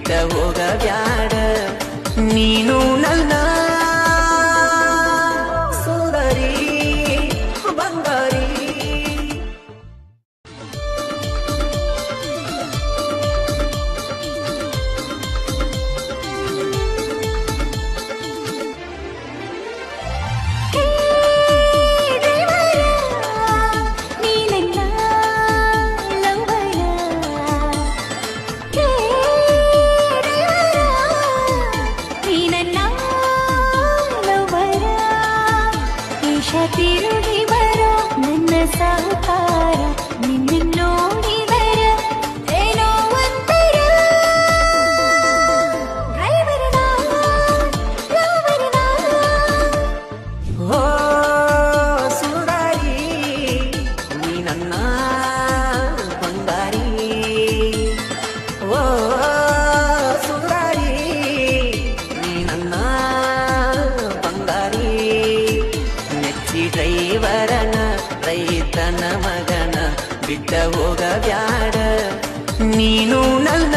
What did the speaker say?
ಬಿಟ್ಟ ಹೋಗಬ್ಯಾಡ ನೀನು ನನ್ನ ಸೋದರಿ ಬಂಗಾರಿ. ತಿರುಗಿ ಬರೋ ನನ್ನ ಸಾಕಾರ ನಿನ್ನ ನೋಡಿದರ ಏನೋ ಒಂಥರ ಡ್ರೈವರ್ನ ಲವರ್ನ. ಓ ಸುಂದರಿ ನೀ ನನ್ನ ಬಂಗಾರಿ. ಓ ಸುಂದರಿ ನೀ ನನ್ನ ಬಂಗಾರಿ. ಮೆಚ್ಚಿ ಡ್ರೈವರನ ರೈತನ ಮಗನ ಬಿಟ್ಟ ಹೋಗಬ್ಯಾಡ ನೀನು ನನ್ನ